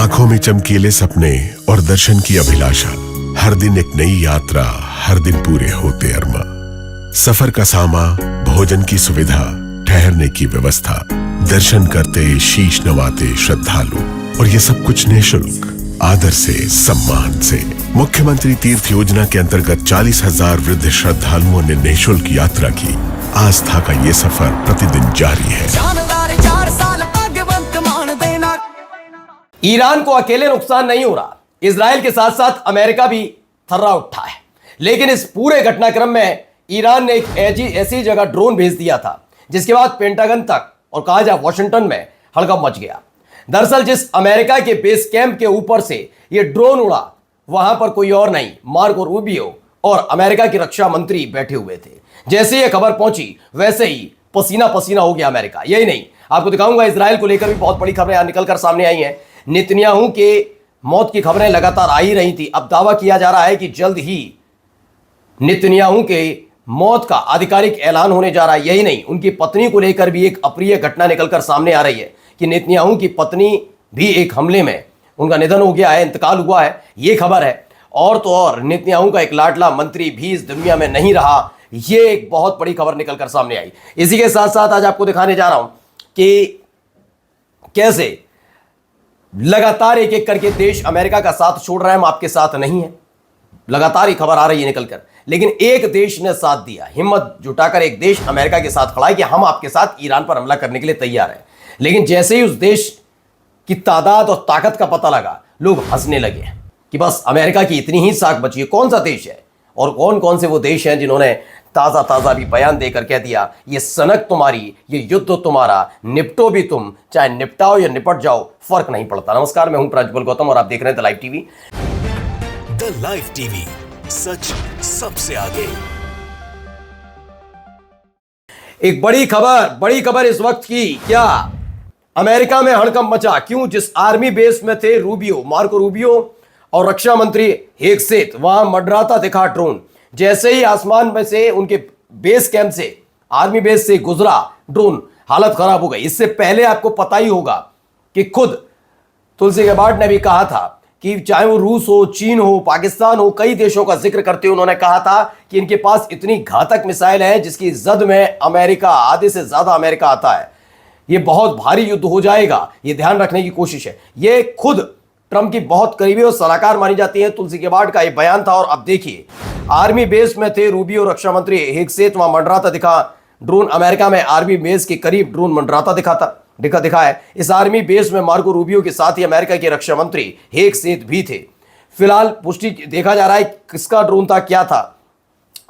आंखों में चमकीले सपने और दर्शन की अभिलाषा, हर दिन एक नई यात्रा, हर दिन पूरे होते अरमा। सफर का सामा, भोजन की सुविधा, ठहरने की व्यवस्था, दर्शन करते शीश नवाते श्रद्धालु, और ये सब कुछ निःशुल्क, आदर से, सम्मान से। मुख्यमंत्री तीर्थ योजना के अंतर्गत 40,000 वृद्ध श्रद्धालुओं ने निःशुल्क यात्रा की। आस्था का ये सफर प्रतिदिन जारी है। ईरान को अकेले नुकसान नहीं हो रहा, इजराइल के साथ साथ अमेरिका भी थर्रा उठा है। लेकिन इस पूरे घटनाक्रम में ईरान ने एक ऐसी जगह ड्रोन भेज दिया था जिसके बाद पेंटागन तक और कहा जाए वॉशिंगटन में हड़कंप मच गया। दरअसल जिस अमेरिका के बेस कैंप के ऊपर से यह ड्रोन उड़ा, वहां पर कोई और नहीं, मार्को रूबियो और अमेरिका के रक्षा मंत्री बैठे हुए थे। जैसे यह खबर पहुंची वैसे ही पसीना पसीना हो गया अमेरिका। यही नहीं, आपको दिखाऊंगा इजराइल को लेकर भी बहुत बड़ी खबरें निकलकर सामने आई हैं। नेतन्याहू के मौत की खबरें लगातार आ ही रही थी। अब दावा किया जा रहा है कि जल्द ही नेतन्याहू के मौत का आधिकारिक ऐलान होने जा रहा है। यही नहीं, उनकी पत्नी को लेकर भी एक अप्रिय घटना निकलकर सामने आ रही है कि नेतन्याहू की पत्नी भी एक हमले में उनका निधन हो गया है, इंतकाल हुआ है, ये खबर है। और तो और नेतन्याहू का एक लाडला मंत्री भी इस दुनिया में नहीं रहा, ये एक बहुत बड़ी खबर निकलकर सामने आई। इसी के साथ साथ आज आपको दिखाने जा रहा हूं कि कैसे लगातार एक एक करके देश अमेरिका का साथ छोड़ रहा है। हम आपके साथ नहीं है, लगातार ही खबर आ रही है निकलकर, लेकिन एक देश ने साथ दिया, हिम्मत जुटाकर एक देश अमेरिका के साथ खड़ा है कि हम आपके साथ ईरान पर हमला करने के लिए तैयार हैं। लेकिन जैसे ही उस देश की तादाद और ताकत का पता लगा, लोग हंसने लगे कि बस अमेरिका की इतनी ही साख बची है। कौन सा देश है और कौन कौन से वो देश हैं जिन्होंने ताज़ा भी बयान देकर कह दिया, ये सनक तुम्हारी, ये युद्ध तुम्हारा, निपटो भी तुम, चाहे निपटाओ या निपट जाओ, फर्क नहीं पड़ता। नमस्कार, मैं हूं प्रज्वल गौतम और आप देख रहे हैं the live TV. The live TV, सच सबसे आगे। एक बड़ी खबर इस वक्त की, क्या अमेरिका में हड़कंप मचा? क्यों? जिस आर्मी बेस में थे रूबियो, मार्को रूबियो और रक्षा मंत्री हेगसेथ, वहां मंडराता दिखा ड्रोन। जैसे ही आसमान में से उनके बेस कैंप से, आर्मी बेस से गुजरा ड्रोन, हालत खराब हो गई। इससे पहले आपको पता ही होगा कि खुद तुलसी गबार्ड ने भी कहा था कि चाहे वो रूस हो, चीन हो, पाकिस्तान हो, कई देशों का जिक्र करते हुए उन्होंने कहा था कि इनके पास इतनी घातक मिसाइल है जिसकी जद में अमेरिका, आधे से ज्यादा अमेरिका आता है। ये बहुत भारी युद्ध हो जाएगा, ये ध्यान रखने की कोशिश है। ये खुद ट्रंप की बहुत करीबी और सलाहकार मानी जाती है तुलसी गबार्ड का ये बयान था। और अब देखिए, आर्मी बेस में थे रूबियो, रक्षा मंत्री हेगसेथ, वहां मंडराता दिखा ड्रोन। अमेरिका में आर्मी बेस के करीब ड्रोन मंडराता दिखा है। इस आर्मी बेस में मार्को रूबियो के साथ ही अमेरिका के रक्षा मंत्री हेगसेथ भी थे। फिलहाल पुष्टि देखा जा रहा है किसका ड्रोन था, क्या था।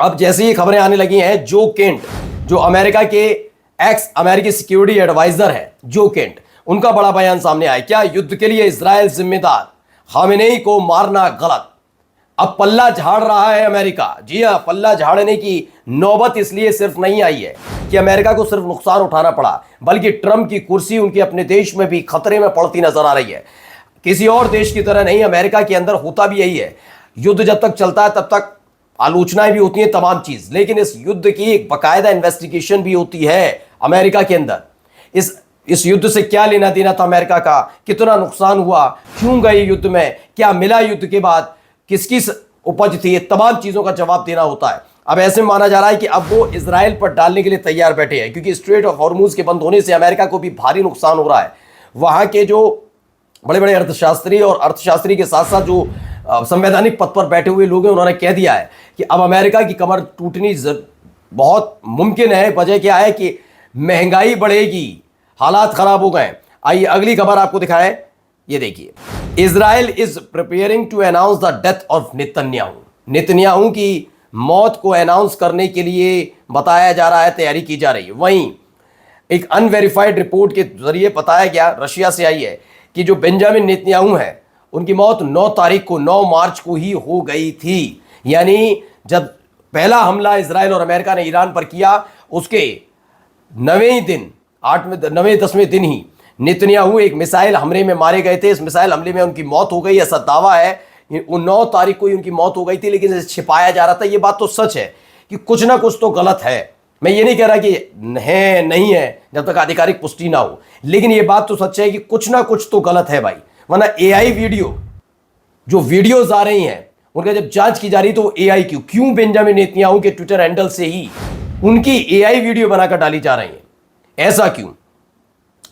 अब जैसे ही खबरें आने लगी हैं, जो केंट, जो अमेरिका के एक्स अमेरिकी सिक्योरिटी एडवाइजर है, जो केंट, उनका बड़ा बयान सामने आया। क्या युद्ध के लिए इजराइल जिम्मेदार? खामेनेई को मारना गलत। अब पल्ला झाड़ रहा है अमेरिका। जी हां, पल्ला झाड़ने की नौबत इसलिए सिर्फ नहीं आई है कि अमेरिका को सिर्फ नुकसान उठाना पड़ा, बल्कि ट्रंप की कुर्सी उनके अपने देश में भी खतरे में पड़ती नजर आ रही है। किसी और देश की तरह नहीं, अमेरिका के अंदर होता भी यही है। युद्ध जब तक चलता है तब तक आलोचनाएं भी होती हैं, तमाम चीज, लेकिन इस युद्ध की एक बाकायदा इन्वेस्टिगेशन भी होती है अमेरिका के अंदर। इस युद्ध से क्या लेना देना था अमेरिका का, कितना नुकसान हुआ, क्यों गए युद्ध में, क्या मिला युद्ध के बाद, किसकी उपज थी, ये तमाम चीजों का जवाब देना होता है। अब ऐसे में माना जा रहा है कि अब वो इजराइल पर डालने के लिए तैयार बैठे हैं, क्योंकि स्ट्रेट ऑफ हॉर्मुज के बंद होने से अमेरिका को भी भारी नुकसान हो रहा है। वहां के जो बड़े बड़े अर्थशास्त्री और अर्थशास्त्री के साथ साथ जो संवैधानिक पद पर बैठे हुए लोग हैं, उन्होंने कह दिया है कि अब अमेरिका की कमर टूटनी बहुत मुमकिन है। वजह क्या है कि महंगाई बढ़ेगी, हालात खराब हो गए। आइए अगली खबर आपको दिखाएं, ये देखिए। Israel is preparing to announce the death of Netanyahu. Netanyahu की मौत को अनाउंस करने के लिए बताया जा रहा है, तैयारी की जा रही है। वहीं एक अनवेरिफाइड रिपोर्ट के जरिए बताया गया, रशिया से आई है, कि जो बेंजामिन नेतन्याहू है, उनकी मौत 9 मार्च को ही हो गई थी। यानी जब पहला हमला इजराइल और अमेरिका ने ईरान पर किया, उसके 9वें दिन, 9वें-10वें दिन ही नेतन्याहू एक मिसाइल हमले में मारे गए थे। इस मिसाइल हमले में उनकी मौत हो गई, ऐसा दावा है। 9 तारीख को ही उनकी मौत हो गई थी, लेकिन इसे छिपाया जा रहा था। ये बात तो सच है कि कुछ ना कुछ तो गलत है। मैं ये नहीं कह रहा कि है नहीं है, जब तक आधिकारिक पुष्टि ना हो, लेकिन ये बात तो सच है कि कुछ ना कुछ तो गलत है भाई। वरना एआई वीडियो, जो वीडियोस आ रही हैं उनका जब जांच की जा रही तो एआई क्यों बेंजामिन नेतन्याहू के ट्विटर हैंडल से ही उनकी एआई वीडियो बनाकर डाली जा रही है, ऐसा क्यों?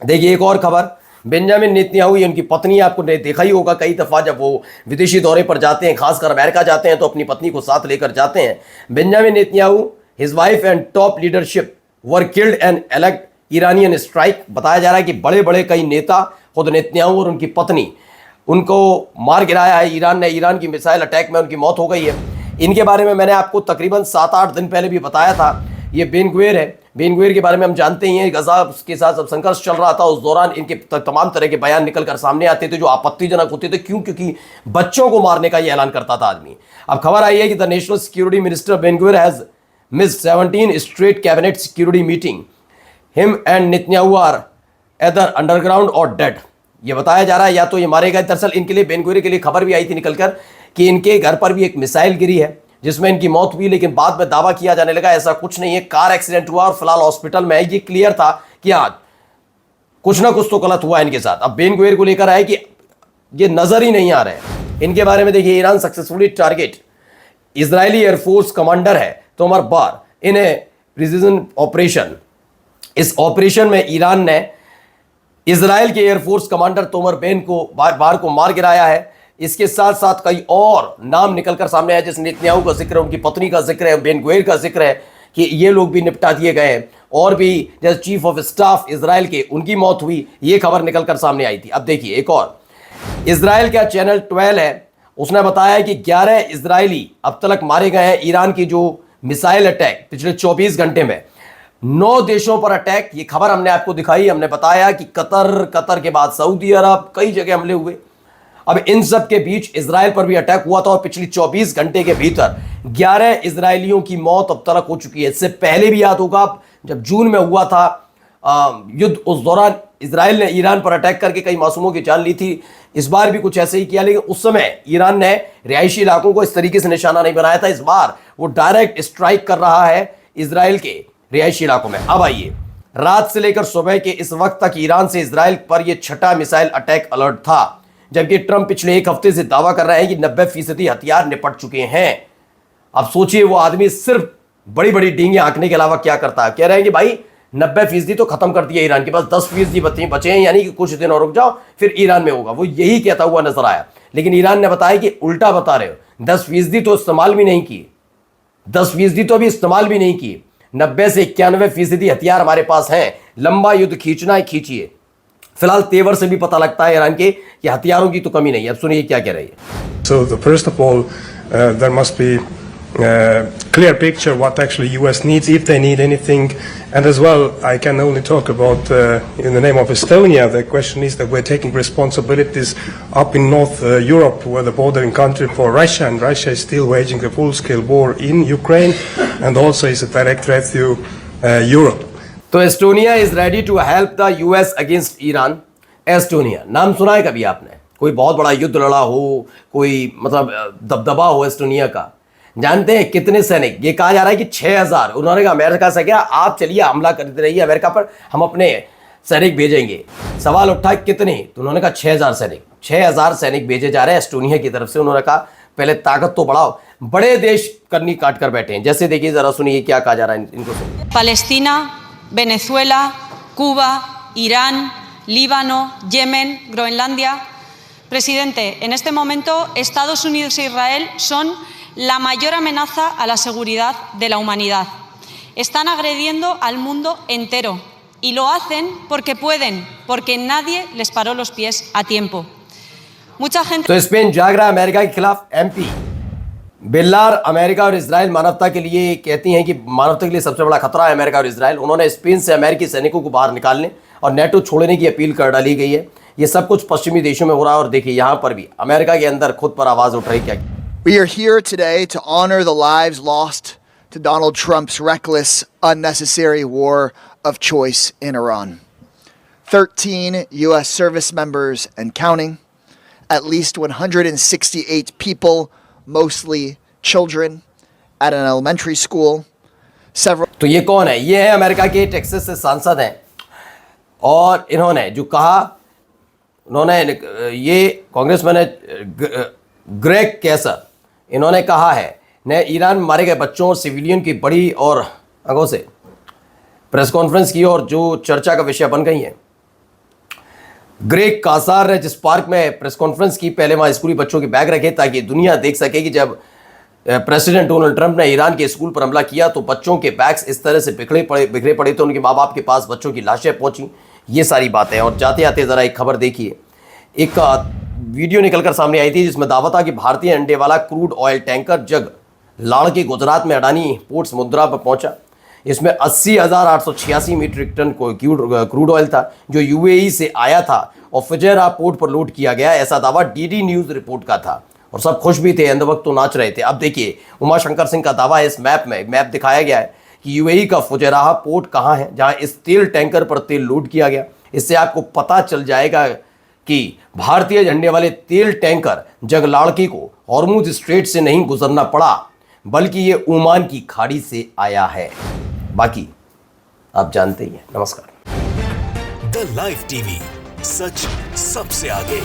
देखिए एक और खबर, बेंजामिन नेतन्याहू ये उनकी पत्नी, आपको देखा ही होगा कई दफा जब वो विदेशी दौरे पर जाते हैं, खासकर अमेरिका जाते हैं तो अपनी पत्नी को साथ लेकर जाते हैं। Benjamin Netanyahu, his wife and top leadership were killed and elect Iranian strike. बताया जा रहा है कि बड़े बड़े कई नेता, खुद नेतन्याहू और उनकी पत्नी, उनको मार गिराया है ईरान ने। ईरान की मिसाइल अटैक में उनकी मौत हो गई है। इनके बारे में मैंने आपको तकरीबन 7-8 दिन पहले भी बताया था। ये बेन गुवेर है, बेन गुवेर के बारे में हम जानते ही हैं, गजा के साथ जब संघर्ष चल रहा था उस दौरान इनके तमाम तरह के बयान निकल कर सामने आते थे जो आपत्तिजनक होते थे। क्यों? क्योंकि बच्चों को मारने का ये ऐलान करता था आदमी। अब खबर आई है कि the national security minister Ben Gvir has missed 17 straight cabinet security meeting. Him and Netanyahu are either underground और डेड। ये बताया जा रहा है या तो ये मारे गए। दरअसल इनके लिए, बेन गुवेर के लिए खबर भी आई थी निकलकर कि इनके घर पर भी एक मिसाइल गिरी है जिसमें इनकी मौत हुई, लेकिन बाद में दावा किया जाने लगा ऐसा कुछ नहीं है, कार एक्सीडेंट हुआ और फिलहाल हॉस्पिटल में है। ये क्लियर था कि हाँ कुछ ना कुछ तो गलत हुआ इनके साथ। अब बेन गुवेर को लेकर आए कि ये नजर ही नहीं आ रहे हैं इनके बारे में। देखिए, Iran successfully target Israeli air force commander है तोमर बार इन ए प्रिसीजन ऑपरेशन। इस ऑपरेशन में ईरान ने इजराइल के एयरफोर्स कमांडर तोमर बेन को बार को मार गिराया है। इसके साथ साथ कई और नाम निकलकर सामने आए, जैसे नेतन्याहू का जिक्र है, उनकी पत्नी का जिक्र है, बेन गुवेर का जिक्र है कि ये लोग भी निपटा दिए गए हैं। और भी जैसे चीफ ऑफ स्टाफ इजराइल के, उनकी मौत हुई, ये खबर निकलकर सामने आई थी। अब देखिए एक और, इजराइल का चैनल 12 है, उसने बताया कि 11 इजरायली अब तक मारे गए हैं ईरान की जो मिसाइल अटैक पिछले 24 घंटे में। 9 देशों पर अटैक, ये खबर हमने आपको दिखाई। हमने बताया कि कतर के बाद सऊदी अरब, कई जगह हमले हुए। अब इन सब के बीच इजराइल पर भी अटैक हुआ था और पिछली 24 घंटे के भीतर 11 इजरायलियों की मौत अब तक हो चुकी है। इससे पहले भी याद होगा जब जून में हुआ था युद्ध, उस दौरान इजराइल ने ईरान पर अटैक करके कई मासूमों की जान ली थी। इस बार भी कुछ ऐसे ही किया, लेकिन उस समय ईरान ने रिहायशी इलाकों को इस तरीके से निशाना नहीं बनाया था। इस बार वो डायरेक्ट स्ट्राइक कर रहा है इजराइल के रिहायशी इलाकों में। अब आइए, रात से लेकर सुबह के इस वक्त तक ईरान से इजराइल पर यह 6ठा मिसाइल अटैक अलर्ट था, जबकि ट्रंप पिछले एक हफ्ते से दावा कर रहे हैं कि 90% हथियार निपट चुके हैं। अब सोचिए वो आदमी सिर्फ बड़ी बड़ी डींगे हाँकने के अलावा क्या करता है। कह रहे हैं कि भाई 90% तो खत्म कर दिया ईरान के पास, 10% बचे हैं, यानी कि कुछ दिन और रुक जाओ फिर ईरान में होगा। वो यही कहता हुआ नजर आया, लेकिन ईरान ने बताया कि उल्टा बता रहे हो, 10% तो इस्तेमाल भी नहीं किए, 10% तो अभी इस्तेमाल भी नहीं किए, 90 से 91% हथियार हमारे पास हैं। लंबा युद्ध खींचना है, खींचिए। फिलहाल तेवर से भी पता लगता है ईरान के कि हथियारों की तो कमी नहीं है। अब सुनिए क्या कह रही है। So first of all, there must be clear picture what actually US needs, if they need anything, and as well I can only talk about in the name of Estonia. The question is that we're taking responsibilities up in North Europe, where the bordering country for Russia, and Russia is still waging a full-scale war in Ukraine, and also is a direct threat to Europe. तो Estonia is ready to help the US against Iran. Estonia नाम सुना है कभी आपने? कोई बहुत बड़ा युद्ध लड़ा हो, कोई मतलब दबदबा हो एस्टोनिया का? जानते हैं कितने सैनिक? ये कहा जा रहा है कि 6000। उन्होंने कहा अमेरिका से क्या, आप चलिए हमला करते रहिए अमेरिका पर, हम अपने सैनिक भेजेंगे। सवाल उठा कितने, तो उन्होंने कहा 6000 सैनिक। 6000 सैनिक भेजे जा रहे हैं एस्टोनिया की तरफ से। उन्होंने कहा पहले ताकत तो बढ़ाओ, बड़े देश करनी काट कर बैठे हैं। जैसे देखिए जरा सुनिए क्या कहा जा रहा है इनको। Palestina, Venezuela, Cuba, Irán, Líbano, Yemen, Groenlandia. Presidente, en este momento Estados Unidos e Israel son la mayor amenaza a la seguridad de la humanidad. Están agrediendo al mundo entero y lo hacen porque pueden, porque nadie les paró los pies a tiempo. Mucha gente... तो Spain जाग रहा है America के खिलाफ। MP बेल्लार, America और Israel मानवता के लिए कहती हैं कि मानवता के लिए सबसे बड़ा खतरा है अमेरिका और इजराइल। उन्होंने स्पेन से अमेरिकी सैनिकों को बाहर निकालने और नेटो छोड़ने की अपील कर डाली गई है। ये सब कुछ पश्चिमी देशों में हो रहा है और देखिए यहाँ पर भी अमेरिका के अंदर खुद पर आवाज उठ रही। क्या We are here today to honor the lives lost to Donald Trump's reckless, unnecessary war of choice in Iran. 13 U.S. service members and counting, at least 168 people, mostly children, at an elementary school. तो ये कौन है? ये है America के Texas से सांसद हैं और इन्होंने जो कहा उन्होंने ये कांग्रेसमैन है ग्रेग कैसर, इन्होंने कहा है ने ईरान में मारे गए बच्चों और सिविलियन की बड़ी और आगों से प्रेस कॉन्फ्रेंस की और जो चर्चा का विषय बन गई है। ग्रेग कासार ने जिस पार्क में प्रेस कॉन्फ्रेंस की, पहले वहां स्कूली बच्चों के बैग रखे ताकि दुनिया देख सके कि जब प्रेसिडेंट डोनाल्ड ट्रंप ने ईरान के स्कूल पर हमला किया तो बच्चों के बैग्स इस तरह से बिखरे पड़े तो उनके माँ बाप के पास बच्चों की लाशें पहुंची। ये सारी बातें। और जाते जाते जरा एक खबर देखिए, एक वीडियो निकलकर सामने आई थी जिसमें दावा था कि भारतीय अंडे वाला क्रूड ऑयल टैंकर जग लाड़ के गुजरात में अडानी पोर्ट समुद्रा पर पहुंचा। इसमें 80,886 मीट्रिक टन क्रूड ऑयल था जो यूएई से आया था और फुजैरा पोर्ट पर लोड किया गया। ऐसा दावा डीडी न्यूज रिपोर्ट का था और सब खुश भी थे, अंत वक्त तो नाच रहे थे। अब देखिए उमाशंकर सिंह का दावा है, इस मैप दिखाया गया है कि यूएई का फुजैरा पोर्ट कहाँ है जहां इस तेल टैंकर पर तेल लोड किया गया। इससे आपको पता चल जाएगा कि भारतीय झंडे वाले तेल टैंकर जगलाड़की को हॉर्मुज स्ट्रेट से नहीं गुजरना पड़ा बल्कि ये ओमान की खाड़ी से आया है। बाकी आप जानते ही हैं। नमस्कार। द लाइव टीवी, सच सबसे आगे।